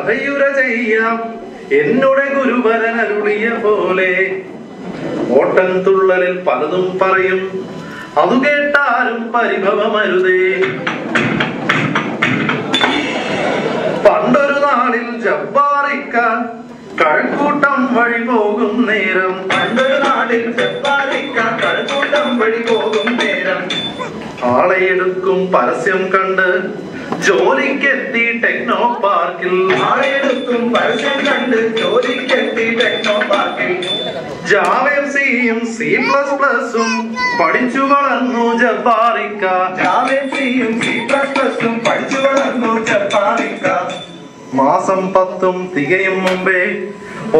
കഥയുര ചെയ്യാം എന്നോടെ ഗുരുവരൻ അരുളിയ പോലെ. ഓട്ടൻ തുള്ളലിൽ പലതും പറയും, അതു കേട്ടാരും പരിഭവമരുതേ. പണ്ടൊരു നാളിൽ ജബ്ബാറിക്ക കഴക്കൂട്ടം വഴി പോകും നേരം. പണ്ടൊരു നാളിൽ ജബ്ബാറിക്ക കഴക്കൂട്ടം വഴി പോകും നേരം. ആളെയെടുക്കും പരസ്യം കണ്ട് ജോലിക്കെത്തി ടെക്നോ പാർക്കിൽ. ആളെടുക്കും പരസ്യം കണ്ട് ജോലിക്കെത്തി ടെക്നോ പാർക്കിൽ. ജാവയും സിയും C++ഉം പഠിച്ചു വളർന്നു ജബ്ബാറിക്ക. ജാവയും സിയും C++ഉം പഠിച്ചു വളർന്നു ജബ്ബാറിക്ക. മാസം 10 തികയും മുമ്പേ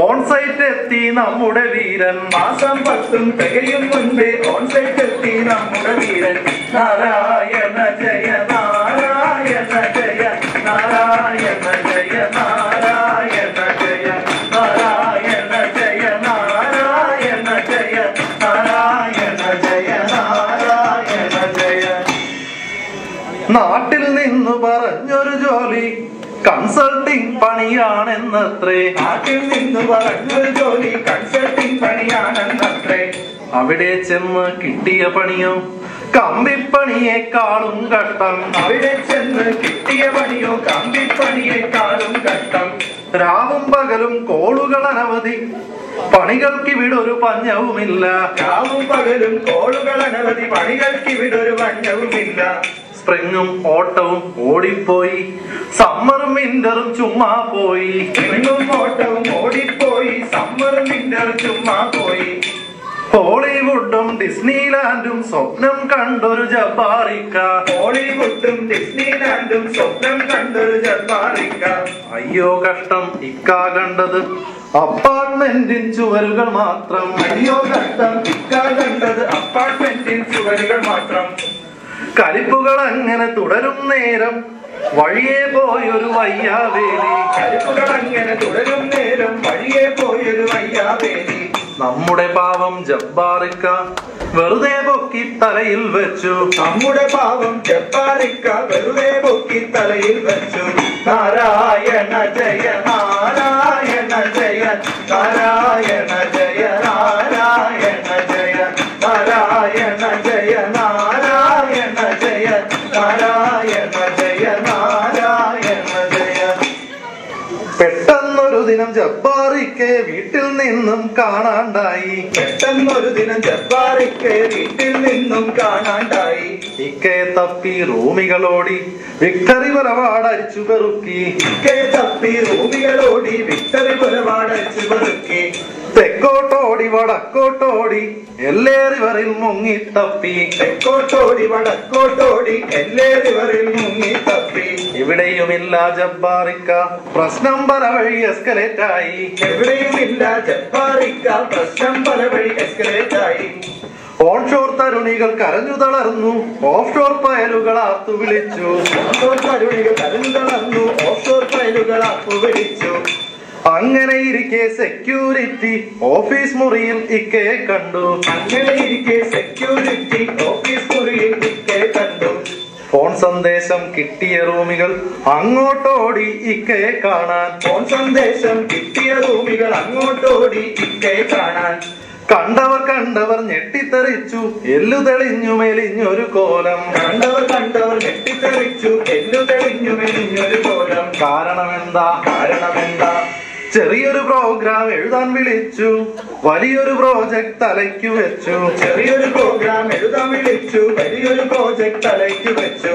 ഓൺസൈറ്റ് എത്തി നമ്മുടെ വീരൻ. മാസം 10 തികയും മുൻപേ ഓൺസൈറ്റ് എത്തി നമ്മുടെ വീരൻ. നാരായണ ജയ നാരായണ ജയ നാരായണ ജയ നാരായണ ജയ നാരായണ ജയ നാരായണ ജയ നാരായണ ജയ നാരായണ ജയ. നാട്ടിൽ നിന്ന് പറഞ്ഞൊരു ജോലി കൺസൾട്ടിംഗ് പണിയാണെന്നത്രേ. നാട്ടിൽ നിന്ന് പറഞ്ഞൊരു ജോലി കൺസൾട്ടിംഗ് പണിയാണെന്നത്രേ. അവിടെ ചെന്ന് കിട്ടിയ പണിയോ കമ്പിപ്പണിയെക്കാളും കഷ്ടം. അവിടെ ചെന്ന് കിട്ടിയ പണിയോ കമ്പിപ്പണിയെക്കാളും കഷ്ടം. രാവും പകലും കോളുകൾ അനവധി, പണികൾക്കിവിടൊരു പഞ്ഞവുമില്ല. രാവും പകലും കോളുകൾ അനവധി, പണികൾക്കിവിടൊരു പഞ്ഞവുമില്ല. സ്പ്രിങ്ങും ഓട്ടവും ഓടിപ്പോയി, സമ്മറും വിന്ററും ചുമ്മാ പോയി. സ്പ്രിങ്ങും ഓട്ടവും ഓടിപ്പോയി, സമ്മറും വിന്ററും ചുമ്മാ പോയി. ഹോളിവുഡും ഡിസ്നിലാൻഡും സ്വപ്നം കണ്ടൊരു ജബ്ബാറിക്ക. ഹോളിവുഡും ഡിസ്നിലാൻഡും സ്വപ്നം കണ്ടൊരു ജബ്ബാറിക്ക. അയ്യോ കഷ്ടം ഇക്കാ കണ്ടത് അപ്പാർട്ട്മെന്റിൻ ചുവരുകൾ മാത്രം. അയ്യോ കഷ്ടം ഇക്കാ കണ്ടത് അപ്പാർട്ട്മെന്റിൻ ചുവരുകൾ മാത്രം. കലിപ്പുകൾ അങ്ങനെ തുടരും നേരം വഴിയെ പോയൊരു വയ്യാവേലി. കലിപ്പുകൾ അങ്ങനെ തുടരും നേരം വഴിയെ പോയൊരു വയ്യാവേലി. നമ്മുടെ പാവം ജബ്ബാറിക്ക വെറുതെ പൊക്കി തലയിൽ വെച്ചു. നമ്മുടെ പാവം ജബ്ബാറിക്ക വെറുതെ പൊക്കി തലയിൽ വെച്ചു. നാരായണ ജയ നാരായണ ജയ നാരായണ ജയ നാരായണ ജയ നാരായണ ജയ നാരായണ ജയ നാരായണ ജയ നാരായണ ജയ. പെട്ടെന്നൊരു ദിനം ജബ്ബാറിക്കെ വീട്ടിൽ നിന്നും കാണാണ്ടായി. പെട്ടെന്നൊരു ദിനം ജബ്ബാറിക്കെ വീട്ടിൽ നിന്നും കാണാണ്ടായി. ഇക്കയെ തപ്പി റൂമികളോടി വിക്ടറി ബുലവാർഡ് അരിച്ചു പെറുക്കി. ഇക്കയെ തപ്പി റൂമികളോടി വിക്ടറി ബുലവാർഡ് അരിച്ചു പെറുക്കി. തെക്കോട്ടോടി വടക്കോട്ടോടി എല്ലേ റിവറിൽ മുങ്ങി തപ്പി. തെക്കോട്ടോടി വടക്കോട്ടോടി എല്ലേ റിവറിൽ മുങ്ങി തപ്പി. എവിടെയുമില്ല ജബ്ബാറിക്ക, പ്രശ്നം പല വഴി എസ്കലേറ്റ് ആയി. എവിടെയുമില്ല ജബ്ബാറിക്ക, പ്രശ്നം പല വഴി എസ്കലേറ്റ് ആയി. ഓൺഷോർ തരുണികൾ കരഞ്ഞു തളർന്നു, ഓഫ്ഷോർ പയലുകൾ ആർത്തു വിളിച്ചു. ഓൺഷോർ തരുണികൾ കരഞ്ഞു തളർന്നു, ഓഫ്ഷോർ പയലുകൾ ആർത്തു വിളിച്ചു. അങ്ങനെ ഇരിക്കെ സെക്യൂരിറ്റി ഓഫീസ് മുറിയിൽ ഇക്കയെ കണ്ടു. അങ്ങനെ ഇരിക്കെ സെക്യൂരിറ്റി ഓഫീസ് മുറിയിൽ ഇക്കയെ കണ്ടു. ഫോൺ സന്ദേശം കിട്ടിയ റൂമികൾ അങ്ങോട്ടോടി ഇക്കയെ കാണാൻ. ഫോൺ സന്ദേശം കിട്ടിയ റൂമികൾ അങ്ങോട്ടോടി ഇക്കയെ കാണാൻ. കണ്ടവർ ഞെട്ടിത്തെറിച്ചു, എല്ലു തെളിഞ്ഞു മെലിഞ്ഞൊരു കോലം. കണ്ടവർ ഞെട്ടിത്തെറിച്ചു, എല്ലു തെളിഞ്ഞു മെലിഞ്ഞൊരു കോലം. കാരണമെന്താ? ചെറിയൊരു പ്രോഗ്രാം എഴുതാൻ വിളിച്ചു, വലിയൊരു പ്രോജക്ട് തലയ്ക്കു വെച്ചു. ചെറിയൊരു പ്രോഗ്രാം എഴുതാൻ വിളിച്ചു, വലിയൊരു പ്രോജക്ട് തലയ്ക്കു വെച്ചു.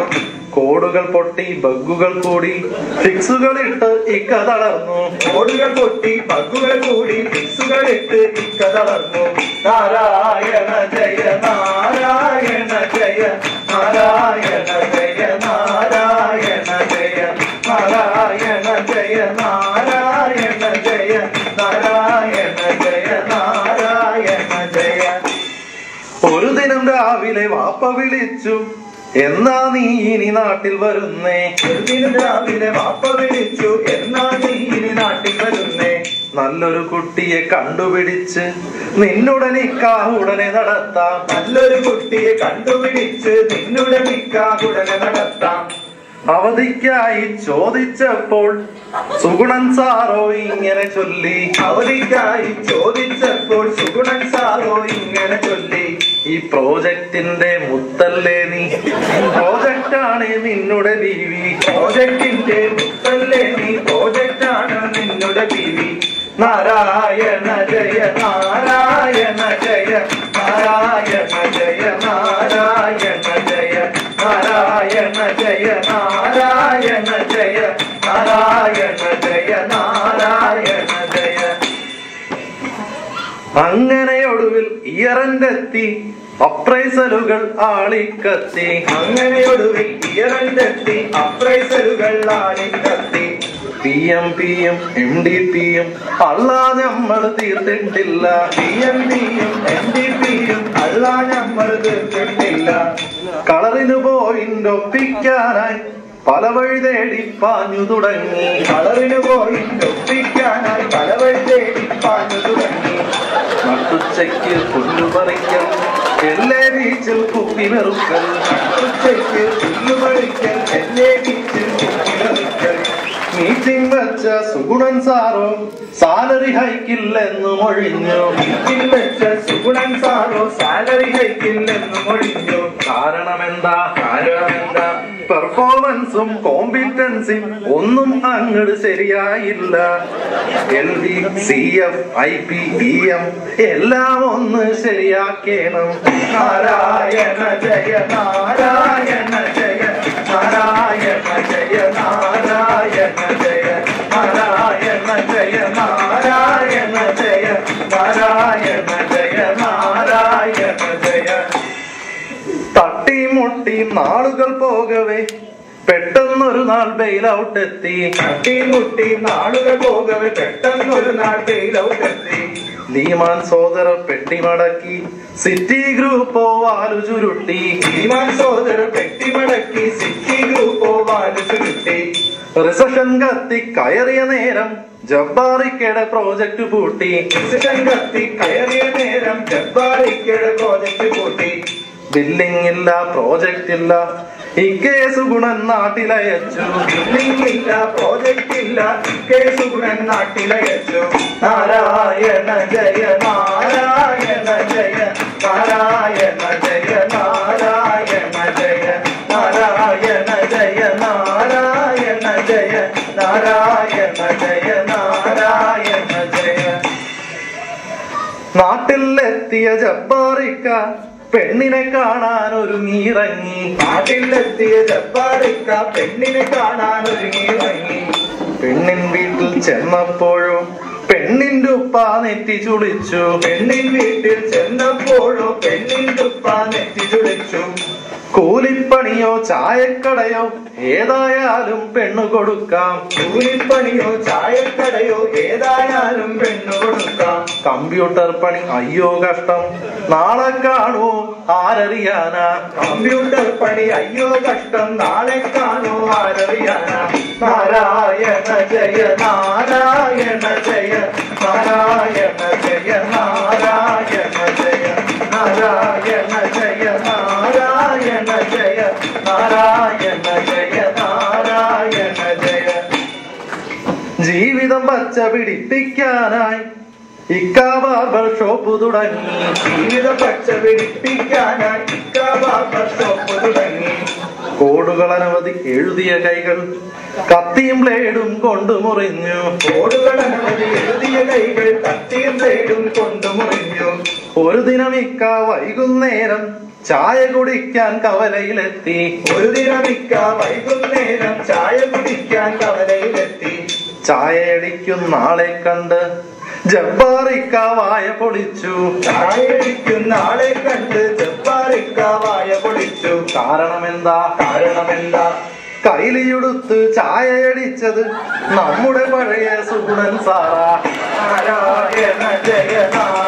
കോഡുകൾ പൊട്ടി ബഗ്ഗുകൾ കൂടി ഫിക്സുകൾ ഇട്ട് ഇക്ക തളർന്നു. കോഡുകൾ പൊട്ടി ബഗ്ഗുകൾ കൂടി ഫിക്സുകൾ ഇട്ട് ഇക്ക തളർന്നു. നാരായണ ജയ നാരായണ ജയ നാരായണ ജയ നാരായണ ജയ നാരായണ ജയ നാരായണ ജയ നാരായണ ജയ നാരായണ ജയ. ഒരു ദിനം രാവിലെ വാപ്പ വിളിച്ചു, എന്നാ നീ ഇനി നാട്ടിൽ വരുന്നേ. ഒരു ദിനം രാവിലെ വാപ്പ വിളിച്ചു, എന്നാ നീ ഇനി നാട്ടിൽ വരുന്നേ. നല്ലൊരു കുട്ടിയെ കണ്ടുപിടിച്ച് നിന്നുടെ നിക്കാഹ് ഉടനെ നടത്താം. നല്ലൊരു കുട്ടിയെ കണ്ടുപിടിച്ച് നിന്നുടെ നിക്കാഹ് ഉടനെ നടത്താം. അവധിക്കായി ചോദിച്ചപ്പോൾ സുഗുണൻ സാറോ ഇങ്ങനെ ചൊല്ലി. അവധിക്കായി ചോദിച്ചപ്പോൾ സുഗുണൻ സാറോ ഇങ്ങനെ ചൊല്ലി. ഈ പ്രോജക്റ്റിന്റെ മുത്തല്ലേ നീ, പ്രോജക്റ്റാണ് നിന്നുടെ ബീവി. പ്രോജക്റ്റിന്റെ മുത്തല്ലേ നീ, പ്രോജക്റ്റാണ് നിന്നുടെ ബീവി. നാരായണ ജയ നാരായണ ജയ നാരായണ ജയ നാരായണ ജയ നാരായണ ജയ നാരായണ ജയ നാരായണ ജയ നാരായണ ജയ. അങ്ങനെ ഒടുവിൽ ഇയറന്റെത്തി അപ്രൈസലുകൾ ആളിക്കത്തി. അങ്ങനെ ഒടുവിൽ ഇയറന്റെത്തി അപ്രൈസലുകൾ ആളിക്കത്തി. PMPയും MDPയും അല്ലാ നമ്മൾ തീർത്തിട്ടില്ല. PMPയും MDPയും അല്ലാ നമ്മൾ തീർത്തിട്ടില്ല. കളറിന് പോയിന്റ് ഒപ്പിക്കാനായി പല വഴി തേടി പാഞ്ഞു തുടങ്ങി. കളറിന് പോയിന്റ് ഒപ്പിക്കാനായി പല വഴി തേടി പാഞ്ഞു തുടങ്ങി. നട്ടുച്ചയ്ക്ക് പുല്ലുപറിക്കൽ, എല്ലേ ബീച്ചിൽ കുപ്പി വെറുക്കൽ. നട്ടുച്ചയ്ക്ക് പുല്ലുപറിക്കൽ, എല്ലേ ബീച്ചിൽ കുപ്പി വെറുക്കൽ. മീറ്റിംഗ് വെച്ച സുഗുണൻ സാറോ സാലറി ഹൈക്കില്ലെന്ന് മൊഴിഞ്ഞു. മീറ്റിംഗ് വെച്ച സുഗുണൻ സാറോ സാലറി ഹൈക്കില്ലെന്ന് മൊഴിഞ്ഞു. കാരണമെന്താ? കാരണമെന്താ? പെർഫോമൻസും കോമ്പിറ്റൻസും ഒന്നും അങ്ങട് ശരിയായില്ല. LV, CF, IP, EM എല്ലാം ഒന്ന് ശരിയാക്കേണം. നാരായണ ജയ നാരായണ ജയ നാരായണ ജയ നാരായണ ജയ നാരായണ ജയ നാരായണ ജയ നാരായണ ജയ നാരായണ ജയ. തട്ടിമുട്ടി നാളുകൾ പോകവേ പെട്ടെന്നൊരു നാൾ ബെയിലൗട്ട് എത്തി. തട്ടിമുട്ടി നാളുകൾ പോകവേ പെട്ടെന്നൊരു നാൾ ബെയിലൗട്ട് എത്തി. ലീമാൻ സോദരർ പെട്ടിമടക്കി സിറ്റി ഗ്രൂപ്പോ വാലു ചുരുട്ടി. ലീമാൻ സോദരർ പെട്ടിമടക്കി സിറ്റി ഗ്രൂപ്പോ വാലു ചുരുട്ടി. റിസഷൻ കത്തി കയറിയ നേരം ജബ്ബാറിക്കയുടെ പ്രോജക്ട് പൂട്ടി. റിസഷൻ കത്തി കയറിയ നേരം ജബ്ബാറിക്കയുടെ പ്രോജക്ട് പൂട്ടി. ബില്ലിംഗ് ഇല്ല, പ്രോജക്റ്റ് ഇല്ല, ഇക്കേസ് ഗുണൻ നാട്ടിലയച്ചു. ബില്ലിംഗ് ഇല്ല, പ്രോജക്റ്റ് ഇല്ല, കേസ് ഗുണൻ നാട്ടിലയച്ചു. നാരായണ ജയ നാരായണ ജയ നാരായണ ജയ നാരായണ ജയ നാരായണ ജയ നാരായണ ജയ നാരായണ ജയ നാരായണ ജയ. നാട്ടിലെത്തിയ ജബ്ബാറിക്ക പെണ്ണിനെ കാണാൻ ഒരുങ്ങിയിറങ്ങി. നാട്ടിലെത്തിയ ജബ്ബാറിക്ക പെണ്ണിനെ കാണാൻ ഒരുങ്ങിയിറങ്ങി. പെണ്ണിൻ വീട്ടിൽ ചെന്നപ്പോഴും പെണ്ണിന്റെ ഉപ്പ നെറ്റി ചുളിച്ചു. പെണ്ണിൻ വീട്ടിൽ ചെന്നപ്പോഴോ പെണ്ണിന്റെ ഉപ്പ നെറ്റി ചുളിച്ചു. കൂലിപ്പണിയോ ചായക്കടയോ ഏതായാലും പെണ്ണു കൊടുക്കാം. കൂലിപ്പണിയോ ചായക്കടയോ ഏതായാലും പെണ്ണു കൊടുക്കാം. കമ്പ്യൂട്ടർ പണി അയ്യോ കഷ്ടം, നാളെ കാണുമോ ആരറിയാനാ. കമ്പ്യൂട്ടർ പണി അയ്യോ കഷ്ടം, നാളെ കാണോ ആരറിയാനാ. നാരായണ ജയ നാരായണ ജയ നാരായണ ജയ നാരായണ ജയ നാരായണ ജയ നാരായണ ജയ നാരായണ ജയ നാരായണ ജയ. ജീവിതം പച്ച പിടിപ്പിക്കാനായി ഇക്ക ബാർബർ ഷോപ്പ് തുടങ്ങി. ജീവിതം പച്ച പിടിപ്പിക്കാനായി ഇക്ക ബാർബർ ഷോപ്പ് തുടങ്ങി. കോഡുകൾ അനവധി എഴുതിയ കൈകൾ കത്തിയും ബ്ലേഡും കൊണ്ട് മുറിഞ്ഞു. കോഡുകൾ അനവധി എഴുതിയ കൈകൾ കത്തിയും ബ്ലേഡും കൊണ്ട് മുറിഞ്ഞു. ഒരു ദിനം ഇക്ക വൈകുന്നേരം ചായ കുടിക്കാൻ കവലയിലെത്തി. ഒരു ദിനമിക്ക വൈകുന്നേരം ചായ കുടിക്കാൻ കവലയിലെത്തി. ചായയടിക്കുന്ന ആളെ കണ്ട് ജബ്ബാറിക്ക വായ പൊളിച്ചു. ചായയടിക്കുന്ന ആളെ കണ്ട് ജബ്ബാറിക്ക വായ പൊളിച്ചു. കാരണമെന്താ? കാരണമെന്താ? കൈലിയുടുത്ത് ചായയടിച്ചത് നമ്മുടെ പഴയ സുഗുണൻ സാറാ. നാരായണ ജയ നാരായണ